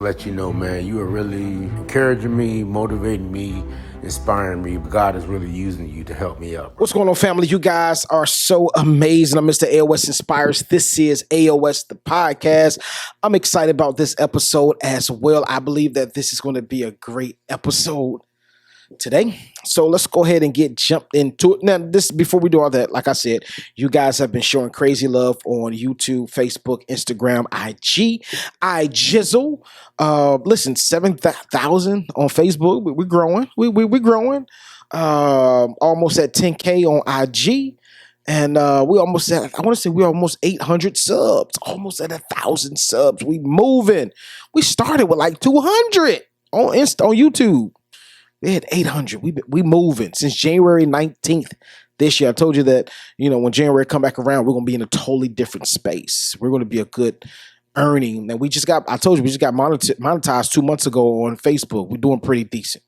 Let you know, man, you are really encouraging me, motivating me, inspiring me. God is really using you to help me up. What's going on, family? You guys are so amazing. I'm Mr. Aos Inspires. This is Aos The Podcast. I'm excited about this episode as well. I believe that this is going to be a great episode today. So let's go ahead and get jumped into it. Now, before we do all that, like I said, you guys have been showing crazy love on YouTube, Facebook, Instagram, IG, iJizzle. Listen, 7,000 on Facebook. We're growing. We're growing. Almost at 10K on IG. And we almost at, I want to say we're almost 800 subs, almost at 1,000 subs. We moving. We started with like 200 on YouTube. We had 800. We moving since January 19th this year. I told you that, when January come back around, we're going to be in a totally different space. We're going to be a good earning. And we just got monetized 2 months ago on Facebook. We're doing pretty decent.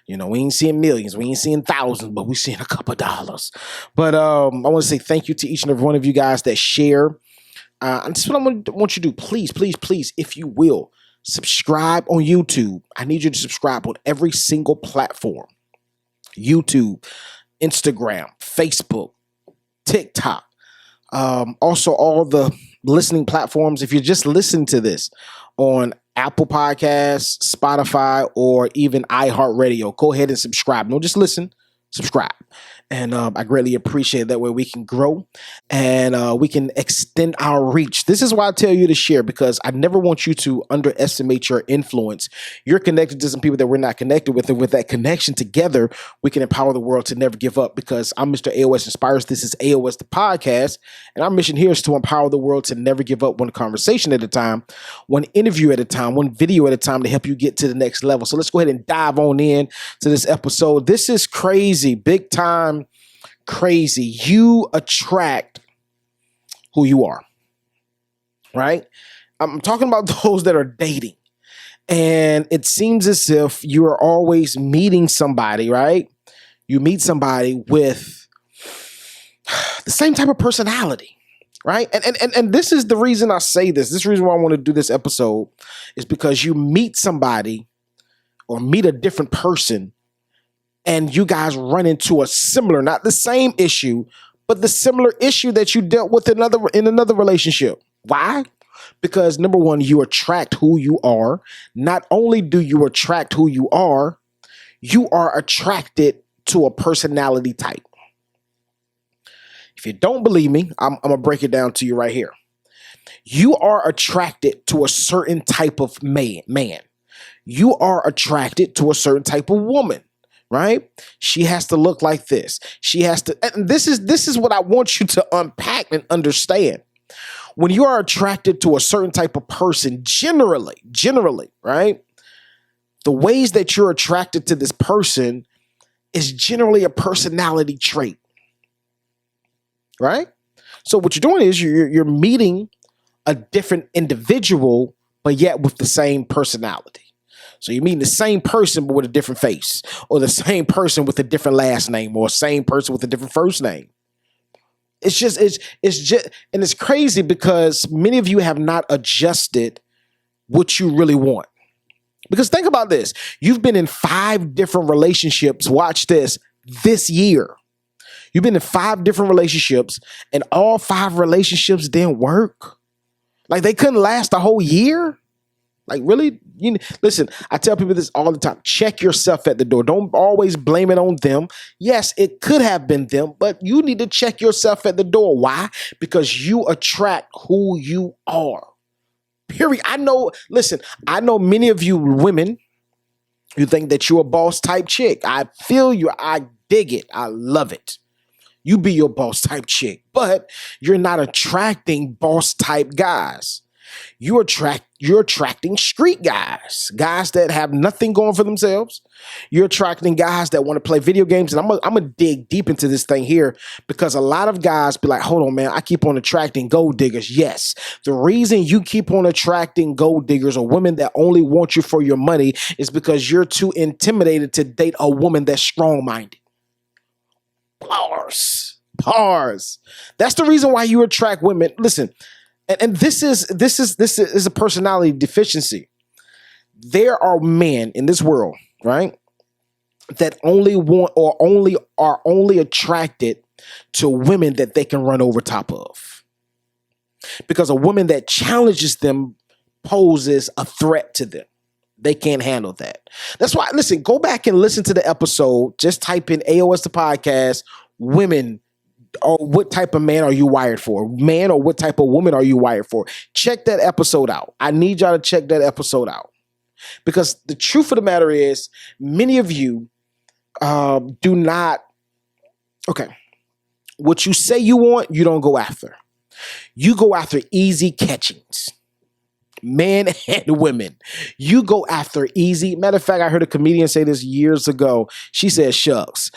We ain't seeing millions. We ain't seeing thousands, but we're seeing a couple of dollars. But I want to say thank you to each and every one of you guys that share. And that's what I want you to do. Please, please, please, if you will, subscribe on YouTube. I need you to subscribe on every single platform. YouTube, Instagram, Facebook, TikTok. Also all the listening platforms. If you're just listening to this on Apple Podcasts, Spotify, or even iHeartRadio, go ahead and subscribe. No, just listen, subscribe. And I greatly appreciate it. That way we can grow and we can extend our reach. This is why I tell you to share, because I never want you to underestimate your influence. You're connected to some people that we're not connected with. And with that connection together, we can empower the world to never give up, because I'm Mr. Aos Inspires. This is Aos The Podcast. And our mission here is to empower the world to never give up, one conversation at a time, one interview at a time, one video at a time, to help you get to the next level. So let's go ahead and dive on in to this episode. This is crazy, big time. Crazy. You attract who you are, right? I'm talking about those that are dating, and it seems as if you are always meeting somebody, right? You meet somebody with the same type of personality, right? And this is the reason I say this. This is the reason why I want to do this episode, is because you meet somebody or meet a different person, and you guys run into a similar, not the same issue, but the similar issue that you dealt with in another relationship. Why? Because number one, you attract who you are. Not only do you attract who you are attracted to a personality type. If you don't believe me, I'm going to break it down to you right here. You are attracted to a certain type of man. You are attracted to a certain type of woman. Right? She has to look like this. She has to, and this is what I want you to unpack and understand. When you are attracted to a certain type of person, generally, right? The ways that you're attracted to this person is generally a personality trait. Right? So what you're doing is you're meeting a different individual, but yet with the same personality. So you're meeting the same person but with a different face, or the same person with a different last name, or same person with a different first name. It's just, and it's crazy because many of you have not adjusted what you really want. Because think about this. You've been in 5 different relationships. Watch this year. You've been in 5 different relationships, and all 5 relationships didn't work. Like, they couldn't last a whole year. Like, really? Listen, I tell people this all the time. Check yourself at the door. Don't always blame it on them. Yes, it could have been them, but you need to check yourself at the door. Why? Because you attract who you are. Period. I know many of you women, you think that you're a boss type chick. I feel you. I dig it. I love it. You be your boss type chick, but you're not attracting boss type guys. You're attracting street guys that have nothing going for themselves. You're attracting guys that want to play video games. And I'm going to dig deep into this thing here, because a lot of guys be like, hold on, man, I keep on attracting gold diggers. Yes. The reason you keep on attracting gold diggers or women that only want you for your money is because you're too intimidated to date a woman that's strong-minded. Bars. That's the reason why you attract women. Listen, and this is a personality deficiency. There are men in this world, right, that only want or only are only attracted to women that they can run over top of. Because a woman that challenges them poses a threat to them. They can't handle that. That's why, listen, go back and listen to the episode. Just type in Aos The Podcast, women, or what type of man are you wired for? Man, or what type of woman are you wired for? Check that episode out. I need y'all to check that episode out. Because the truth of the matter is, many of you do not, okay, what you say you want, you don't go after. You go after easy catchings. Men and women. You go after easy. Matter of fact, I heard a comedian say this years ago. She said, shucks,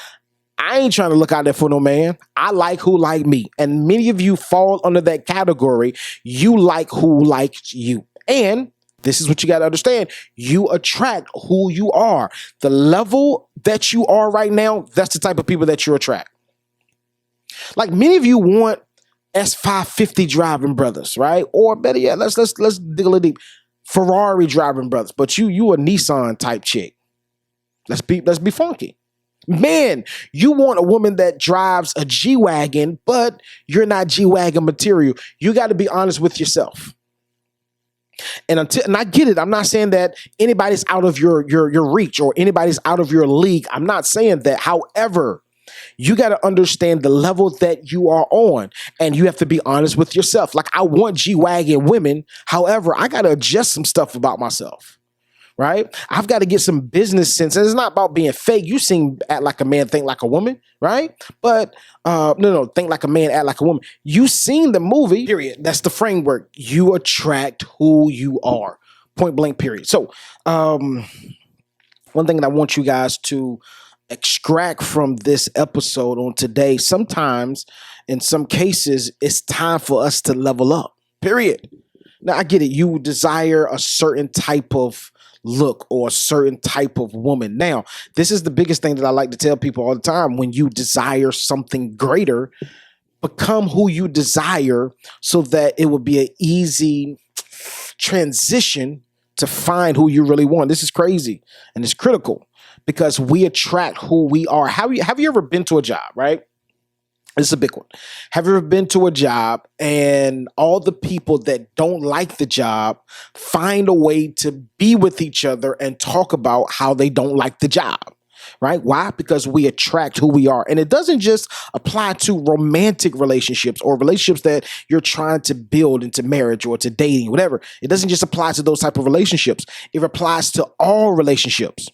I ain't trying to look out there for no man. I like who like me. And many of you fall under that category. You like who likes you. And this is what you got to understand. You attract who you are. The level that you are right now, that's the type of people that you attract. Like many of you want S550 driving brothers, right? Or better yet, let's dig a little deep. Ferrari driving brothers, but you a Nissan type chick. Let's be funky. Man, you want a woman that drives a G-Wagon, but you're not G-Wagon material. You got to be honest with yourself. And I get it. I'm not saying that anybody's out of your reach or anybody's out of your league. I'm not saying that. However, you got to understand the level that you are on, and you have to be honest with yourself. Like, I want G-Wagon women. However, I got to adjust some stuff about myself, right? I've got to get some business sense. And it's not about being fake. You seem act like a man, think like a woman, right? But no, think like a man, act like a woman. You seen the movie, period. That's the framework. You attract who you are, point blank, period. So one thing that I want you guys to extract from this episode on today, sometimes in some cases it's time for us to level up, period. Now I get it, you desire a certain type of look or a certain type of woman. Now this is the biggest thing that I like to tell people all the time. When you desire something greater, become who you desire so that it will be an easy transition to find who you really want. This is crazy and it's critical, because we attract who we are. Have you ever been to a job, right? This is a big one. Have you ever been to a job and all the people that don't like the job find a way to be with each other and talk about how they don't like the job, right? Why? Because we attract who we are. And it doesn't just apply to romantic relationships or relationships that you're trying to build into marriage or to dating, whatever. It doesn't just apply to those type of relationships. It applies to all relationships.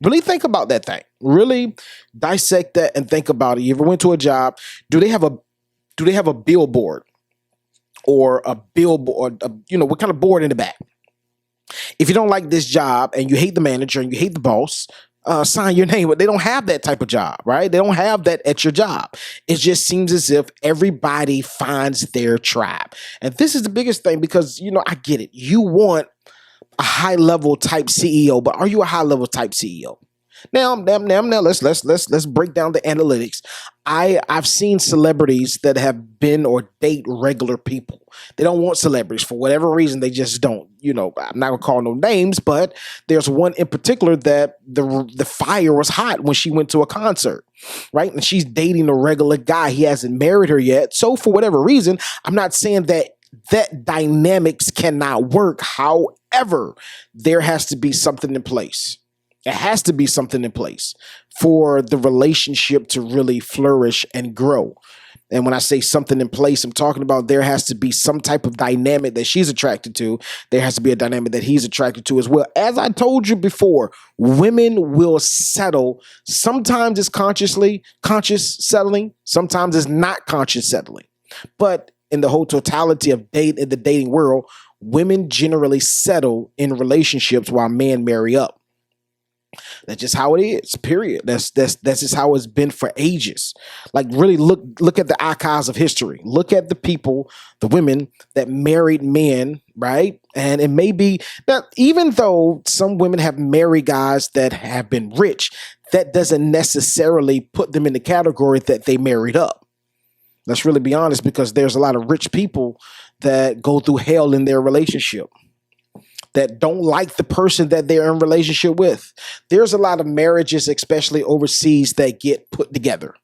Really think about that thing. Really dissect that and think about it. You ever went to a job? Do they have a billboard or a billboard? What kind of board in the back? If you don't like this job and you hate the manager and you hate the boss, sign your name. But they don't have that type of job, right? They don't have that at your job. It just seems as if everybody finds their tribe. And this is the biggest thing, because, I get it. You want a high level type CEO, but are you a high level type CEO? Now let's break down the analytics. I've seen celebrities that have been or date regular people. They don't want celebrities for whatever reason. They just don't. I'm not gonna call no names, but there's one in particular that the fire was hot when she went to a concert, right? And she's dating a regular guy. He hasn't married her yet. So for whatever reason, I'm not saying that dynamics cannot work. However, there has to be something in place. It has to be something in place for the relationship to really flourish and grow. And when I say something in place, I'm talking about there has to be some type of dynamic that she's attracted to. There has to be a dynamic that he's attracted to as well. As I told you before, women will settle. Sometimes it's conscious settling. Sometimes it's not conscious settling. But in the whole totality of in the dating world, women generally settle in relationships while men marry up. That's just how it is, period. That's just how it's been for ages. Like, really look at the archives of history. Look at the people, the women that married men, right? And it may be that even though some women have married guys that have been rich, that doesn't necessarily put them in the category that they married up. Let's really be honest, because there's a lot of rich people that go through hell in their relationship. that don't like the person that they're in relationship with. There's a lot of marriages, especially overseas, that get put together,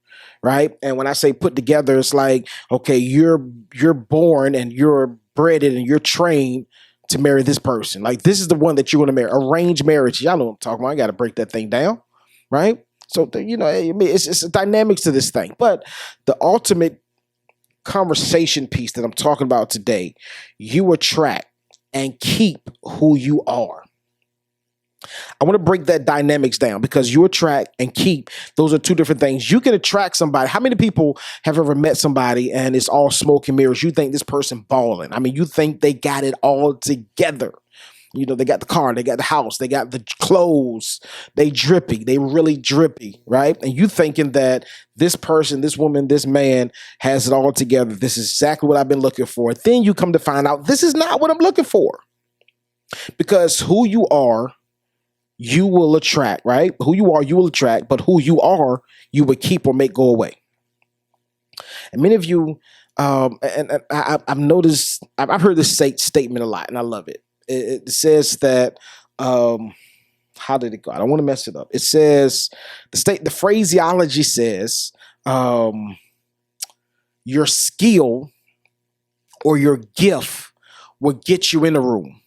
right? And when I say put together, it's like, okay, you're born and you're bred and you're trained to marry this person. Like, this is the one that you're going to marry. Arranged marriage. Y'all know what I'm talking about. I got to break that thing down, right? So, it's a dynamics to this thing. But the ultimate conversation piece that I'm talking about today, you attract and keep who you are. I want to break that dynamics down because you attract and keep, those are two different things. You can attract somebody. How many people have ever met somebody and it's all smoke and mirrors? You think this person balling. I mean, you think they got it all together. You know, they got the car, they got the house, they got the clothes, they drippy, they really drippy, right? And you thinking that this person, this woman, this man has it all together. This is exactly what I've been looking for. Then you come to find out this is not what I'm looking for. Because who you are, you will attract, right? Who you are, you will attract, but who you will keep or make go away. And many of you, I've noticed, I've heard this statement a lot, and I love it. It says that, how did it go? I don't want to mess it up. It says, the phraseology says, your skill or your gift will get you in the room,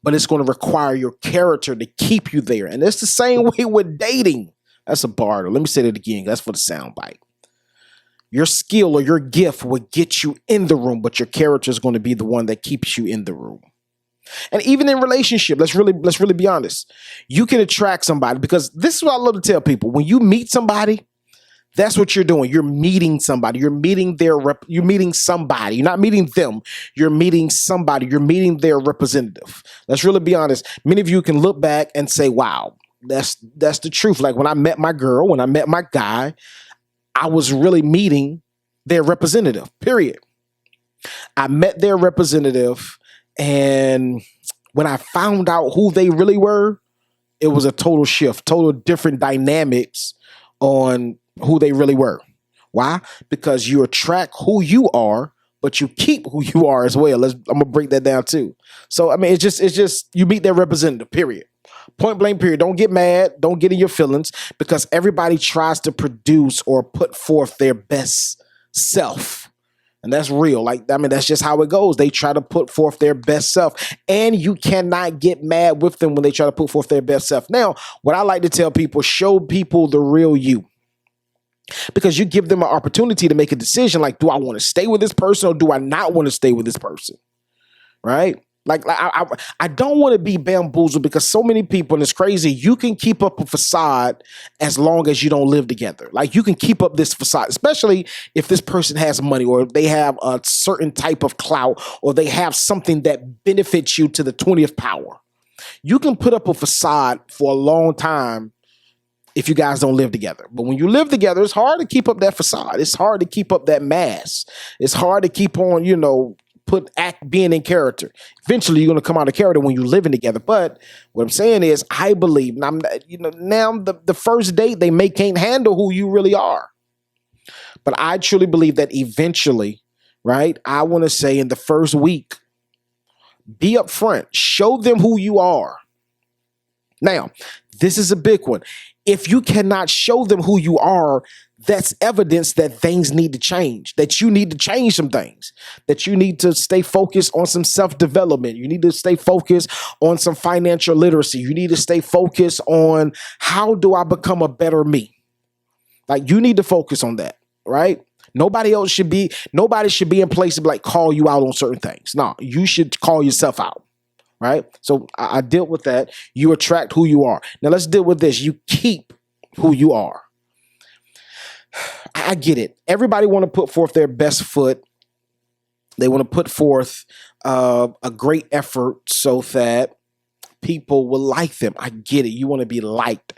but it's going to require your character to keep you there. And it's the same way with dating. That's a bar. Let me say that again. That's for the sound bite. Your skill or your gift will get you in the room, but your character is going to be the one that keeps you in the room. And even in relationship, let's really be honest. You can attract somebody, because this is what I love to tell people. When you meet somebody, that's what you're doing. You're meeting somebody. You're meeting you're meeting somebody. You're not meeting them. You're meeting somebody. You're meeting their representative. Let's really be honest. Many of you can look back and say, wow, that's the truth. Like when I met my girl, when I met my guy, I was really meeting their representative, period. I met their representative, and when I found out who they really were, it was a total shift, total different dynamics on who they really were. Why? Because you attract who you are, but you keep who you are as well. I'm gonna break that down too. So I mean, it's just you meet their representative, period. Point blank, period. Don't get mad. Don't get in your feelings, because everybody tries to produce or put forth their best self. And that's real. That's just how it goes. They try to put forth their best self, and you cannot get mad with them when they try to put forth their best self. Now, what I like to tell people, show people the real you, because you give them an opportunity to make a decision. Like, do I want to stay with this person or do I not want to stay with this person? Right? I don't want to be bamboozled, because so many people, and it's crazy, you can keep up a facade as long as you don't live together. Like, you can keep up this facade, especially if this person has money or they have a certain type of clout or they have something that benefits you to the 20th power. You can put up a facade for a long time if you guys don't live together. But when you live together, it's hard to keep up that facade. It's hard to keep up that mask. It's hard to keep on, being in character. Eventually, you're going to come out of character when you're living together. But what I'm saying is, I believe, now the first date, they can't handle who you really are. But I truly believe that eventually, right, I want to say in the first week, be upfront, show them who you are. Now, this is a big one. If you cannot show them who you are, that's evidence that things need to change, that you need to change some things, that you need to stay focused on some self-development. You need to stay focused on some financial literacy. You need to stay focused on, how do I become a better me? Like, you need to focus on that, right? Nobody should be in place to call you out on certain things. No, you should call yourself out. Right? So I dealt with that. You attract who you are. Now let's deal with this. You keep who you are. I get it. Everybody want to put forth their best foot. They want to put forth a great effort so that people will like them. I get it. You want to be liked.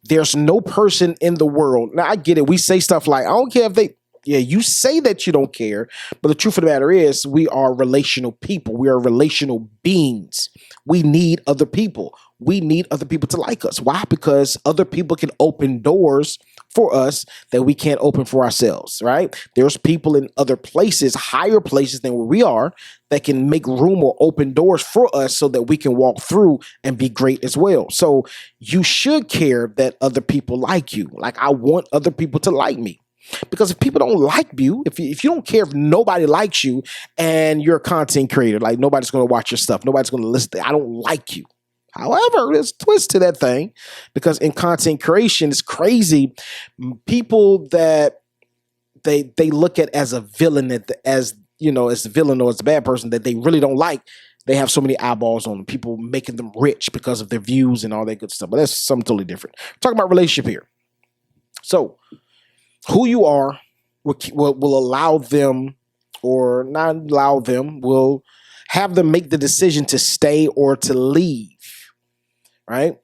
There's no person in the world. Now I get it. We say stuff like, I don't care if they, Yeah, you say that you don't care, but the truth of the matter is we are relational people. We are relational beings. We need other people. We need other people to like us. Why? Because other people can open doors for us that we can't open for ourselves, right? There's people in other places, higher places than where we are, that can make room or open doors for us so that we can walk through and be great as well. So you should care that other people like you. Like, I want other people to like me. Because if people don't like you, if you don't care if nobody likes you and you're a content creator, like nobody's going to watch your stuff, nobody's going to listen. I don't like you. However, there's a twist to that thing, because in content creation, it's crazy. People that they look at as a villain, as the villain or as the bad person that they really don't like, they have so many eyeballs on them. People making them rich because of their views and all that good stuff. But that's something totally different. We're talking about relationship here. So who you are will allow them, or not allow them, will have them make the decision to stay or to leave, right?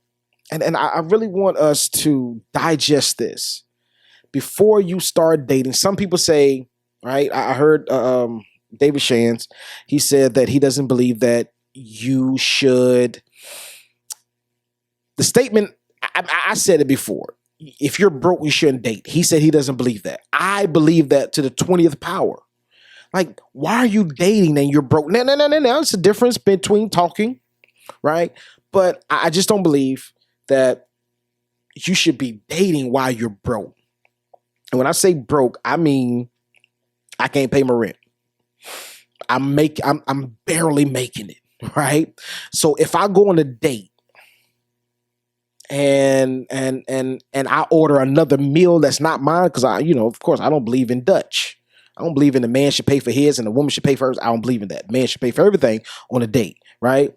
And I really want us to digest this before you start dating. Some people say, right, I heard David Shands, he said that he doesn't believe that you should, the statement, I said it before, if you're broke, you shouldn't date. He said he doesn't believe that. I believe that to the 20th power. Like, why are you dating and you're broke? No. It's a difference between talking, right? But I just don't believe that you should be dating while you're broke. And when I say broke, I mean I can't pay my rent. I'm barely making it, right? So if I go on a date and I order another meal that's not mine, because of course I don't believe in Dutch. I don't believe in the man should pay for his and the woman should pay for hers. I don't believe in that. Man should pay for everything on a date, right?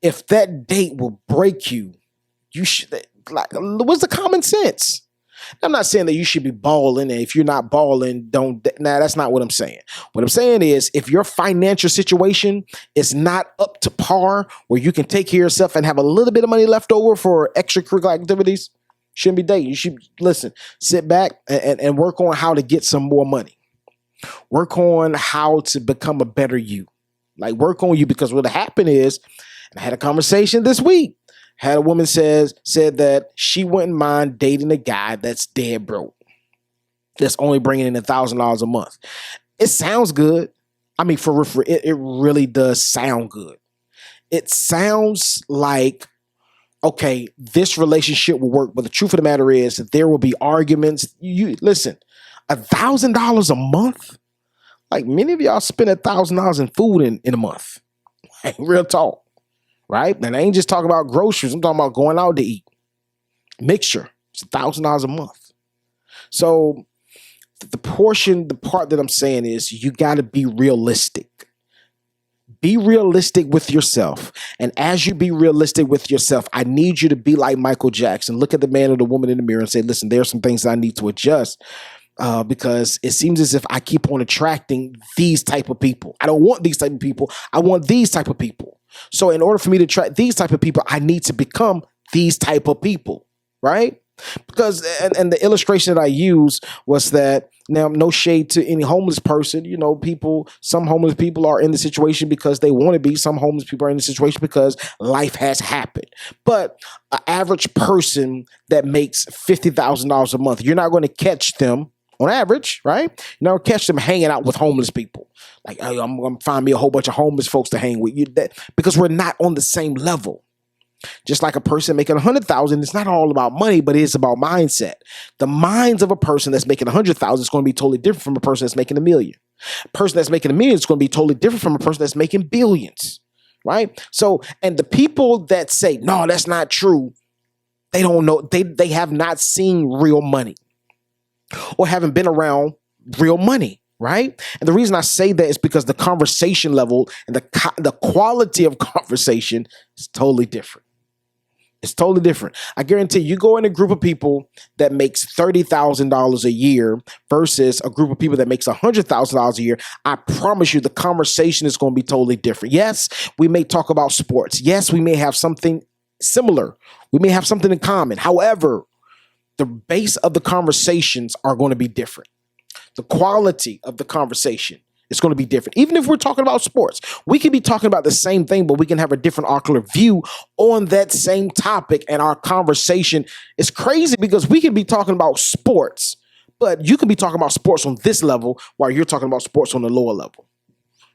If that date will break you, you should, like, what's the common sense? I'm not saying that you should be balling, and if you're not balling, that's not what I'm saying. What I'm saying is, if your financial situation is not up to par where you can take care of yourself and have a little bit of money left over for extracurricular activities, shouldn't be dating. You should, sit back and work on how to get some more money. Work on how to become a better you. Like, work on you, because what happened is, and I had a conversation this week, had a woman said that she wouldn't mind dating a guy that's dead broke, that's only bringing in $1,000 a month. It sounds good. I mean, for it really does sound good. It sounds like, okay, this relationship will work. But the truth of the matter is that there will be arguments. You listen, $1,000 a month. Like, many of y'all spend $1,000 in food in a month. Like, real talk. Right? And I ain't just talking about groceries. I'm talking about going out to eat. Mixture. It's $1,000 a month. So the part that I'm saying is, you got to be realistic. Be realistic with yourself. And as you be realistic with yourself, I need you to be like Michael Jackson. Look at the man or the woman in the mirror and say, listen, there are some things that I need to adjust. Because it seems as if I keep on attracting these type of people. I don't want these type of people. I want these type of people. So in order for me to attract these type of people, I need to become these type of people, right? Because, and the illustration that I use was that, now, no shade to any homeless person, some homeless people are in the situation because they want to be. Some homeless people are in the situation because life has happened. But an average person that makes $50,000 a month, you're not going to catch them on average, right? You're not going to catch them hanging out with homeless people. Like, hey, I'm going to find me a whole bunch of homeless folks to hang with you, because we're not on the same level. Just like a person making 100,000, it's not all about money, but it's about mindset. The minds of a person that's making 100,000 is going to be totally different from a person that's making $1 million. A person that's making $1 million is going to be totally different from a person that's making billions, right? So, and the people that say, no, that's not true, they don't know, they have not seen real money or haven't been around real money. Right? And the reason I say that is because the conversation level and the quality of conversation is totally different. It's totally different. I guarantee you go in a group of people that makes $30,000 a year versus a group of people that makes $100,000 a year. I promise you the conversation is going to be totally different. Yes, we may talk about sports. Yes, we may have something similar. We may have something in common. However, the base of the conversations are going to be different. The quality of the conversation is going to be different. Even if we're talking about sports, we can be talking about the same thing, but we can have a different ocular view on that same topic. And our conversation is crazy because we can be talking about sports, but you can be talking about sports on this level while you're talking about sports on the lower level.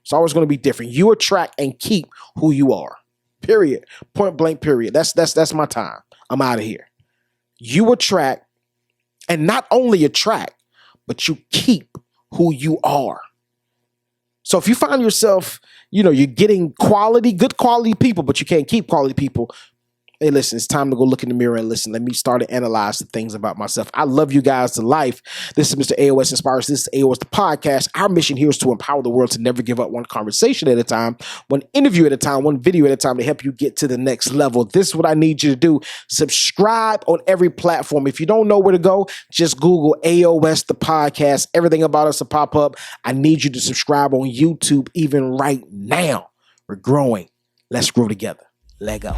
It's always going to be different. You attract and keep who you are. Period. Point blank, period. That's my time. I'm out of here. You attract, and not only attract, but you keep who you are. So if you find yourself, you're getting good quality people, but you can't keep quality people, hey, listen, it's time to go look in the mirror and listen. Let me start to analyze the things about myself. I love you guys to life. This is Mr. Aos Inspires. This is Aos The Podcast. Our mission here is to empower the world to never give up, one conversation at a time, one interview at a time, one video at a time, to help you get to the next level. This is what I need you to do. Subscribe on every platform. If you don't know where to go, just Google Aos The Podcast. Everything about us will pop up. I need you to subscribe on YouTube even right now. We're growing. Let's grow together. Let go.